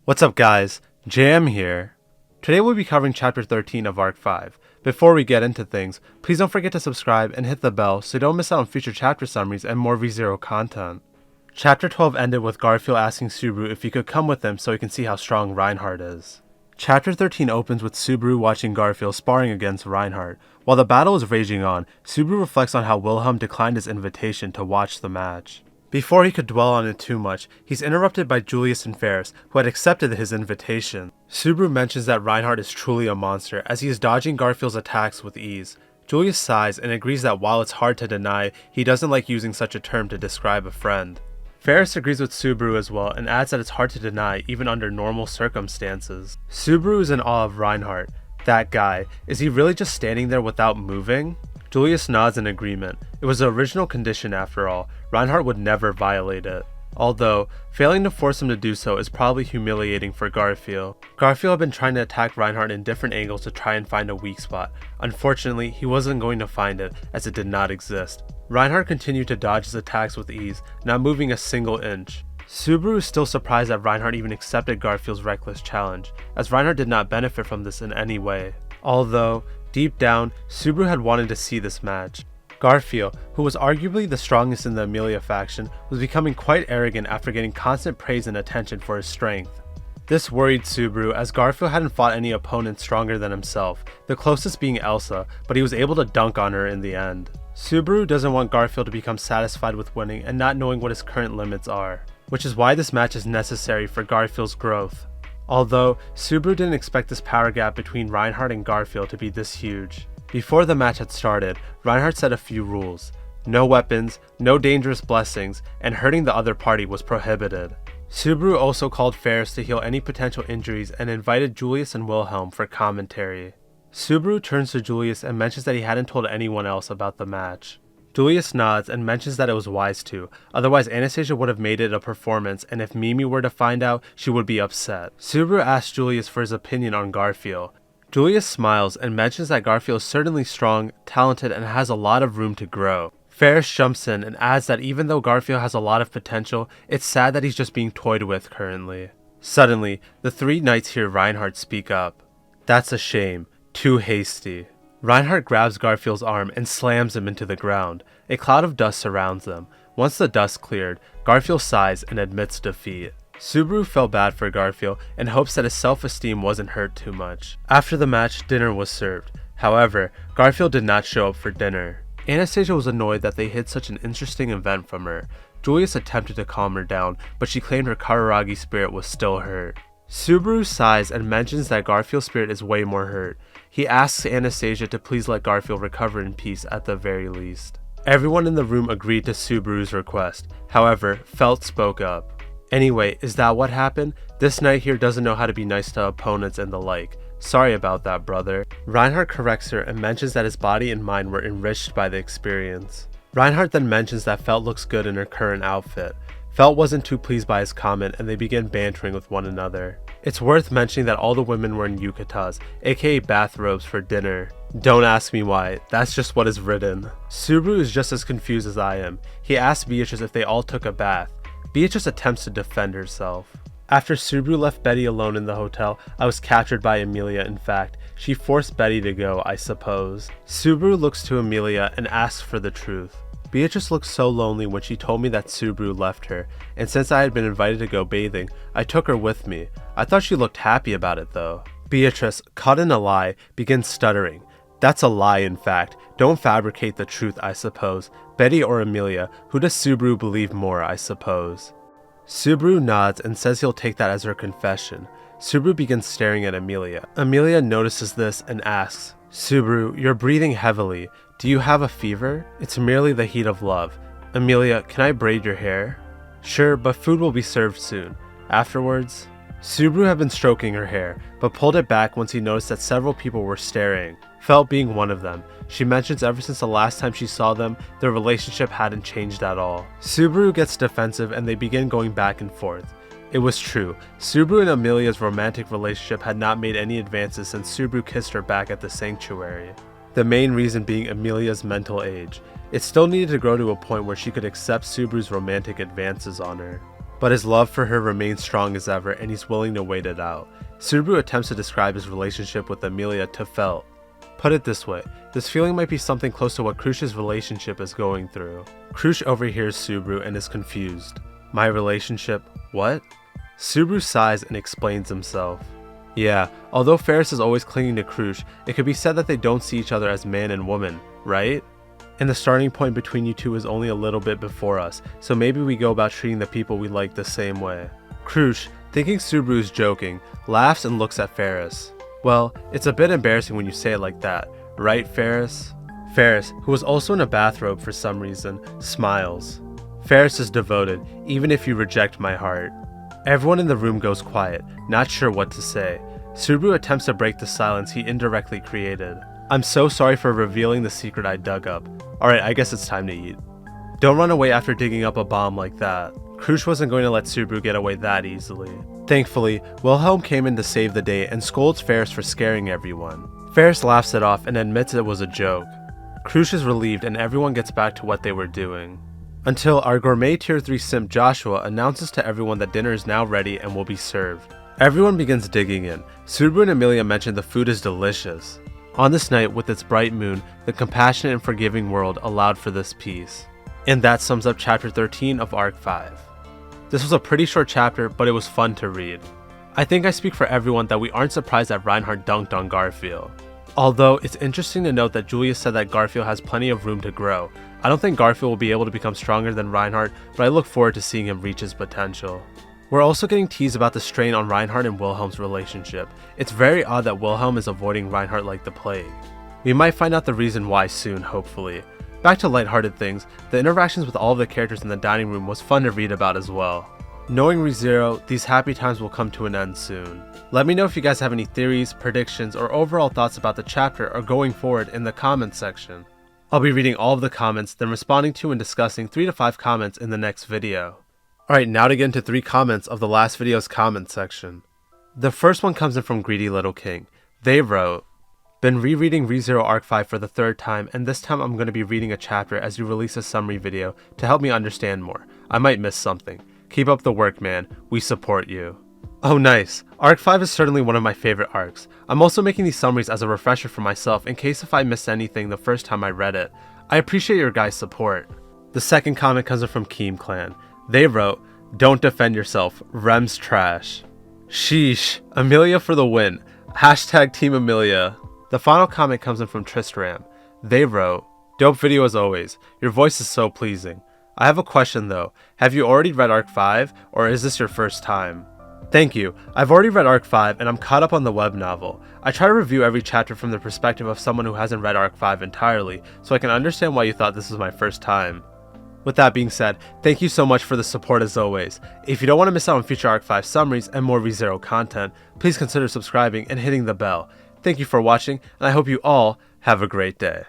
What's up guys, JM here. Today we'll be covering chapter 13 of arc 5. Before we get into things, please don't forget to subscribe and hit the bell so you don't miss out on future chapter summaries and more V0 content. Chapter 12 ended with Garfiel asking Subaru if he could come with him so he can see how strong Reinhard is. Chapter 13 opens with Subaru watching Garfiel sparring against Reinhard. While the battle is raging on, Subaru reflects on how Wilhelm declined his invitation to watch the match. Before he could dwell on it too much, he's interrupted by Julius and Ferris, who had accepted his invitation. Subaru mentions that Reinhard is truly a monster, as he is dodging Garfiel's attacks with ease. Julius sighs and agrees that while it's hard to deny, he doesn't like using such a term to describe a friend. Ferris agrees with Subaru as well and adds that it's hard to deny even under normal circumstances. Subaru is in awe of Reinhard. That guy, is he really just standing there without moving? Julius nods in agreement. It was the original condition after all. Reinhard would never violate it. Although, failing to force him to do so is probably humiliating for Garfiel. Garfiel had been trying to attack Reinhard in different angles to try and find a weak spot. Unfortunately, he wasn't going to find it, as it did not exist. Reinhard continued to dodge his attacks with ease, not moving a single inch. Subaru is still surprised that Reinhard even accepted Garfiel's reckless challenge, as Reinhard did not benefit from this in any way. Although, deep down, Subaru had wanted to see this match. Garfiel, who was arguably the strongest in the Amelia faction, was becoming quite arrogant after getting constant praise and attention for his strength. This worried Subaru, as Garfiel hadn't fought any opponent stronger than himself, the closest being Elsa, but he was able to dunk on her in the end. Subaru doesn't want Garfiel to become satisfied with winning and not knowing what his current limits are, which is why this match is necessary for Garfiel's growth. Although, Subaru didn't expect this power gap between Reinhard and Garfiel to be this huge. Before the match had started, Reinhard set a few rules. No weapons, no dangerous blessings, and hurting the other party was prohibited. Subaru also called Ferris to heal any potential injuries and invited Julius and Wilhelm for commentary. Subaru turns to Julius and mentions that he hadn't told anyone else about the match. Julius nods and mentions that it was wise to, otherwise Anastasia would have made it a performance, and if Mimi were to find out, she would be upset. Subaru asks Julius for his opinion on Garfiel. Julius smiles and mentions that Garfiel is certainly strong, talented, and has a lot of room to grow. Ferris jumps in and adds that even though Garfiel has a lot of potential, it's sad that he's just being toyed with currently. Suddenly, the three knights hear Reinhard speak up. That's a shame. Too hasty. Reinhard grabs Garfiel's arm and slams him into the ground. A cloud of dust surrounds them. Once the dust cleared, Garfiel sighs and admits defeat. Subaru felt bad for Garfiel and hopes that his self-esteem wasn't hurt too much. After the match, dinner was served. However, Garfiel did not show up for dinner. Anastasia was annoyed that they hid such an interesting event from her. Julius attempted to calm her down, but she claimed her Kararagi spirit was still hurt. Subaru sighs and mentions that Garfiel's spirit is way more hurt. He asks Anastasia to please let Garfiel recover in peace at the very least. Everyone in the room agreed to Subaru's request. However, Felt spoke up. Anyway, is that what happened? This knight here doesn't know how to be nice to opponents and the like. Sorry about that, brother. Reinhard corrects her and mentions that his body and mind were enriched by the experience. Reinhard then mentions that Felt looks good in her current outfit. Felt wasn't too pleased by his comment and they begin bantering with one another. It's worth mentioning that all the women were in yukatas, aka bathrobes, for dinner. Don't ask me why, that's just what is written. Subaru is just as confused as I am. He asks Beatrice if they all took a bath. Beatrice attempts to defend herself. After Subaru left Betty alone in the hotel, I was captured by Amelia. In fact, she forced Betty to go, I suppose. Subaru looks to Amelia and asks for the truth. Beatrice looked so lonely when she told me that Subaru left her, and since I had been invited to go bathing, I took her with me. I thought she looked happy about it though. Beatrice, caught in a lie, begins stuttering. That's a lie, in fact. Don't fabricate the truth, I suppose. Betty or Amelia, who does Subaru believe more, I suppose? Subaru nods and says he'll take that as her confession. Subaru begins staring at Amelia. Amelia notices this and asks, Subaru, you're breathing heavily. Do you have a fever? It's merely the heat of love. Amelia, can I braid your hair? Sure, but food will be served soon. Afterwards? Subaru had been stroking her hair, but pulled it back once he noticed that several people were staring. Felt being one of them. She mentions ever since the last time she saw them, their relationship hadn't changed at all. Subaru gets defensive and they begin going back and forth. It was true. Subaru and Amelia's romantic relationship had not made any advances since Subaru kissed her back at the sanctuary. The main reason being Amelia's mental age. It still needed to grow to a point where she could accept Subaru's romantic advances on her. but his love for her remains strong as ever and he's willing to wait it out. Subaru attempts to describe his relationship with Amelia to Felt. Put it this way, this feeling might be something close to what Krush's relationship is going through. Krush overhears Subaru and is confused. My relationship? What? Subaru sighs and explains himself. Yeah, although Ferris is always clinging to Krush, it could be said that they don't see each other as man and woman, right? And the starting point between you two is only a little bit before us, so maybe we go about treating the people we like the same way. Krush, thinking Subaru is joking, laughs and looks at Ferris. Well, it's a bit embarrassing when you say it like that, right, Ferris? Ferris, who was also in a bathrobe for some reason, smiles. Ferris is devoted, even if you reject my heart. Everyone in the room goes quiet, not sure what to say. Subaru attempts to break the silence he indirectly created. I'm so sorry for revealing the secret I dug up. Alright, I guess it's time to eat. Don't run away after digging up a bomb like that. Krush wasn't going to let Subaru get away that easily. Thankfully, Wilhelm came in to save the day and scolds Ferris for scaring everyone. Ferris laughs it off and admits it was a joke. Krush is relieved and everyone gets back to what they were doing. Until our gourmet tier 3 simp Joshua announces to everyone that dinner is now ready and will be served. Everyone begins digging in. Subaru and Amelia mention the food is delicious. On this night, with its bright moon, the compassionate and forgiving world allowed for this peace. And that sums up chapter 13 of Arc 5. This was a pretty short chapter, but it was fun to read. I think I speak for everyone that we aren't surprised that Reinhard dunked on Garfiel. Although, it's interesting to note that Julia said that Garfiel has plenty of room to grow. I don't think Garfiel will be able to become stronger than Reinhard, but I look forward to seeing him reach his potential. We're also getting teased about the strain on Reinhard and Wilhelm's relationship. It's very odd that Wilhelm is avoiding Reinhard like the plague. We might find out the reason why soon, hopefully. Back to lighthearted things, the interactions with all of the characters in the dining room was fun to read about as well. Knowing ReZero, these happy times will come to an end soon. Let me know if you guys have any theories, predictions, or overall thoughts about the chapter or going forward in the comments section. I'll be reading all of the comments, then responding to and discussing 3 to 5 comments in the next video. Alright, now to get into 3 comments of the last video's comment section. The first one comes in from Greedy Little King. They wrote, "Been rereading ReZero Arc 5 for the 3rd time, and this time I'm going to be reading a chapter as you release a summary video to help me understand more. I might miss something. Keep up the work, man. We support you." Oh nice. Arc 5 is certainly one of my favorite arcs. I'm also making these summaries as a refresher for myself in case if I missed anything the first time I read it. I appreciate your guys' support. The second comment comes in from Keem Clan. They wrote, "Don't defend yourself. Rem's trash." Sheesh. Amelia for the win. Hashtag Team Amelia. The final comment comes in from Tristram. They wrote, "Dope video as always. Your voice is so pleasing. I have a question though. Have you already read Arc 5 or is this your first time?" Thank you. I've already read Arc 5 and I'm caught up on the web novel. I try to review every chapter from the perspective of someone who hasn't read Arc 5 entirely, so I can understand why you thought this was my first time. With that being said, thank you so much for the support as always. If you don't want to miss out on future Arc 5 summaries and more ReZero content, please consider subscribing and hitting the bell. Thank you for watching, and I hope you all have a great day.